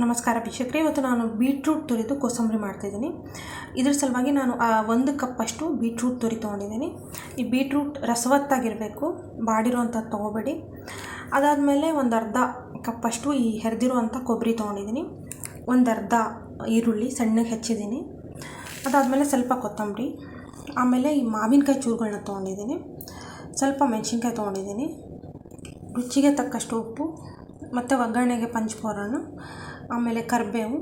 ನಮಸ್ಕಾರ ವೀಕ್ಷಕರೇ, ಇವತ್ತು ನಾನು ಬೀಟ್ರೂಟ್ ತುರಿದು ಕೋಸಂಬರಿ ಮಾಡ್ತಿದ್ದೀನಿ. ಇದ್ರ ಸಲುವಾಗಿ ನಾನು 1 ಕಪ್ ಅಷ್ಟು ಬೀಟ್ರೂಟ್ ತುರಿ ತೊಗೊಂಡಿದ್ದೀನಿ. ಈ ಬೀಟ್ರೂಟ್ ರಸವತ್ತಾಗಿರಬೇಕು, ಬಾಡಿರೋವಂಥದ್ದು ತೊಗೋಬೇಡಿ. ಅದಾದಮೇಲೆ ಒಂದು ಅರ್ಧ ಕಪ್ಪಷ್ಟು ಈ ಹೆರಿದಿರುವಂಥ ಕೊಬ್ಬರಿ ತೊಗೊಂಡಿದ್ದೀನಿ. ಒಂದು ಅರ್ಧ ಈರುಳ್ಳಿ ಸಣ್ಣಗೆ ಹೆಚ್ಚಿದ್ದೀನಿ. ಅದಾದಮೇಲೆ ಸ್ವಲ್ಪ ಕೊತ್ತಂಬರಿ, ಆಮೇಲೆ ಈ ಮಾವಿನಕಾಯಿ ಚೂರುಗಳನ್ನ ತೊಗೊಂಡಿದ್ದೀನಿ. ಸ್ವಲ್ಪ ಮೆಣಸಿನ್ಕಾಯಿ ತೊಗೊಂಡಿದ್ದೀನಿ. ರುಚಿಗೆ ತಕ್ಕಷ್ಟು ಉಪ್ಪು ಮತ್ತು ಒಗ್ಗರಣೆಗೆ ಪಂಚಪೋರಣ, ಆಮೇಲೆ ಕರಿಬೇವು,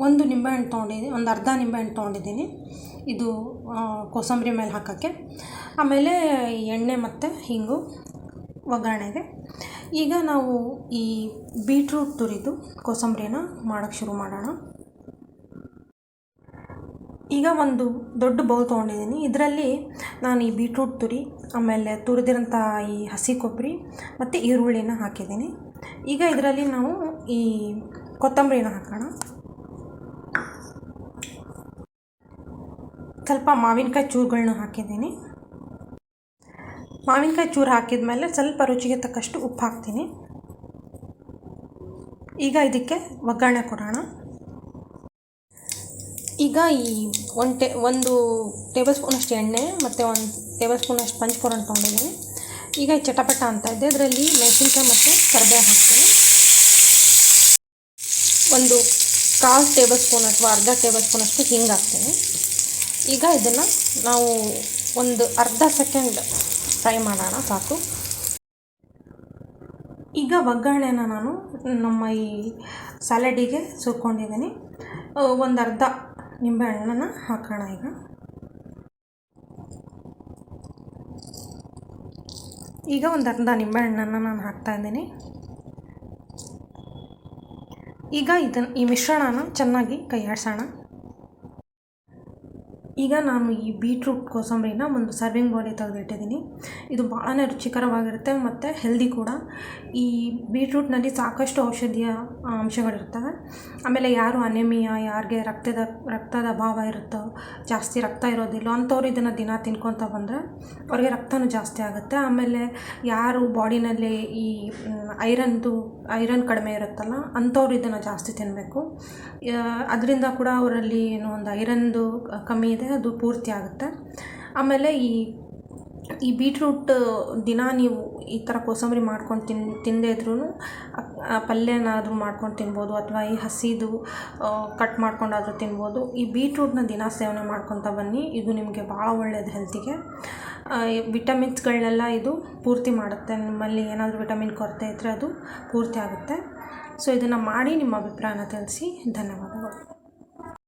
ಒಂದು ನಿಂಬೆಹಣ್ಣು ತೊಗೊಂಡಿದ್ದೀನಿ, ಒಂದು ಅರ್ಧ ನಿಂಬೆಹಣ್ಣು ತೊಗೊಂಡಿದ್ದೀನಿ ಇದು ಕೋಸಂಬರಿ ಮೇಲೆ ಹಾಕೋಕ್ಕೆ. ಆಮೇಲೆ ಎಣ್ಣೆ ಮತ್ತು ಹಿಂಗು ಒಗ್ಗರಣೆಗೆ. ಈಗ ನಾವು ಈ ಬೀಟ್ರೂಟ್ ತುರಿದು ಕೋಸಂಬರಿನ ಮಾಡೋಕ್ಕೆ ಶುರು ಮಾಡೋಣ. ಈಗ ಒಂದು ದೊಡ್ಡ ಬೌಲ್ ತೊಗೊಂಡಿದ್ದೀನಿ. ಇದರಲ್ಲಿ ನಾನು ಈ ಬೀಟ್ರೂಟ್ ತುರಿ, ಆಮೇಲೆ ತುರಿದಿರೋಂಥ ಈ ಹಸಿ ಕೊಬ್ಬರಿ ಮತ್ತು ಈರುಳ್ಳಿನ ಹಾಕಿದ್ದೀನಿ. ಈಗ ಇದರಲ್ಲಿ ನಾವು ಈ ಕೊತ್ತಂಬರಿನ ಹಾಕೋಣ. ಸ್ವಲ್ಪ ಮಾವಿನಕಾಯಿ ಚೂರುಗಳನ್ನ ಹಾಕಿದ್ದೀನಿ. ಮಾವಿನಕಾಯಿ ಚೂರು ಹಾಕಿದ ಮೇಲೆ ಸ್ವಲ್ಪ ರುಚಿಗೆ ತಕ್ಕಷ್ಟು ಉಪ್ಪು ಹಾಕ್ತೀನಿ. ಈಗ ಇದಕ್ಕೆ ಒಗ್ಗರಣೆ ಕೊಡೋಣ. ಈಗ ಈ ಒಂದು ಟೇಬಲ್ ಸ್ಪೂನಷ್ಟು ಎಣ್ಣೆ ಮತ್ತು 1 ಟೇಬಲ್ ಸ್ಪೂನಷ್ಟು ಪಂಚಪೋರಣ ತೊಗೊಂಡಿದ್ದೀನಿ. ಈಗ ಈ ಚಟಪಟ ಅಂತ ಇದೆ, ಇದರಲ್ಲಿ ಮೆಣಸಿನ್ಕಾಯಿ ಮತ್ತು ಕರಿಬೇವು ಹಾಕ್ತೀನಿ. ಒಂದು 1/4 ಟೇಬಲ್ ಸ್ಪೂನ್ ಅಥವಾ ಅರ್ಧ ಟೇಬಲ್ ಸ್ಪೂನಷ್ಟು ಹಿಂಗೆ ಹಾಕ್ತೀನಿ. ಈಗ ಇದನ್ನು ನಾವು ಒಂದು ಅರ್ಧ ಸೆಕೆಂಡ್ ಫ್ರೈ ಮಾಡೋಣ, ಸಾಕು. ಈಗ ಒಗ್ಗರಣೆನ ನಾನು ನಮ್ಮ ಈ ಸ್ಯಾಲಡಿಗೆ ಸುರ್ಕೊಂಡಿದ್ದೀನಿ. ಒಂದು ಅರ್ಧ ನಿಂಬೆಹಣ್ಣನ್ನು ಹಾಕೋಣ. ಈಗ ಒಂದು ಅರ್ಧ ನಿಂಬೆಹಣ್ಣನ್ನು ನಾನು ಹಾಕ್ತಾಯಿದ್ದೀನಿ. ಈಗ ಈ ಮಿಶ್ರಣನ ಚೆನ್ನಾಗಿ ಕೈಯಾಡಿಸೋಣ. ಈಗ ನಾನು ಈ ಬೀಟ್ರೂಟ್ ಕೋಸಂಬರಿನ ಒಂದು ಸರ್ವಿಂಗ್ ಬೌಲಿಗೆ ತೆಗೆದಿಟ್ಟಿದ್ದೀನಿ. ಇದು ಭಾಳ ರುಚಿಕರವಾಗಿರುತ್ತೆ ಮತ್ತು ಹೆಲ್ದಿ ಕೂಡ. ಈ ಬೀಟ್ರೂಟ್ನಲ್ಲಿ ಸಾಕಷ್ಟು ಔಷಧೀಯ ಅಂಶಗಳಿರ್ತವೆ. ಆಮೇಲೆ ಯಾರು ಅನೆಮಿಯಾ, ಯಾರಿಗೆ ರಕ್ತದ ಅಭಾವ ಇರುತ್ತೋ, ಜಾಸ್ತಿ ರಕ್ತ ಇರೋದಿಲ್ಲ ಅಂಥವ್ರು ಇದನ್ನು ದಿನ ತಿನ್ಕೊತ ಬಂದರೆ ಅವ್ರಿಗೆ ರಕ್ತನೂ ಜಾಸ್ತಿ ಆಗುತ್ತೆ. ಆಮೇಲೆ ಯಾರು ಬಾಡಿನಲ್ಲಿ ಈ ಐರನ್ ಕಡಿಮೆ ಇರುತ್ತಲ್ಲ ಅಂಥವ್ರು ಇದನ್ನು ಜಾಸ್ತಿ ತಿನ್ನಬೇಕು. ಅದರಿಂದ ಕೂಡ ಅವರಲ್ಲಿ ಏನೋ ಒಂದು ಐರನ್ದು ಕಮ್ಮಿ ಇದೆ, ಅದು ಪೂರ್ತಿ ಆಗುತ್ತೆ. ಆಮೇಲೆ ಈ ಬೀಟ್ರೂಟ್ ದಿನ ನೀವು ಈ ಥರ ಕೋಸಂಬರಿ ಮಾಡ್ಕೊಂಡು ತಿಂದೇ ಇದ್ರೂ ಪಲ್ಯನಾದರೂ ಮಾಡ್ಕೊಂಡು ತಿನ್ಬೋದು, ಅಥವಾ ಈ ಹಸಿದು ಕಟ್ ಮಾಡ್ಕೊಂಡಾದರೂ ತಿನ್ಬೋದು. ಈ ಬೀಟ್ರೂಟ್ನ ದಿನ ಸೇವನೆ ಮಾಡ್ಕೊತ ಬನ್ನಿ, ಇದು ನಿಮಗೆ ಭಾಳ ಒಳ್ಳೆಯದು ಹೆಲ್ತಿಗೆ. ವಿಟಮಿನ್ಸ್ಗಳನ್ನೆಲ್ಲ ಇದು ಪೂರ್ತಿ ಮಾಡುತ್ತೆ. ನಿಮ್ಮಲ್ಲಿ ಏನಾದರೂ ವಿಟಮಿನ್ ಕೊರತೆ ಇದ್ದರೆ ಅದು ಪೂರ್ತಿ ಆಗುತ್ತೆ. ಸೊ ಇದನ್ನು ಮಾಡಿ ನಿಮ್ಮ ಅಭಿಪ್ರಾಯನ ತಿಳಿಸಿ. ಧನ್ಯವಾದಗಳು.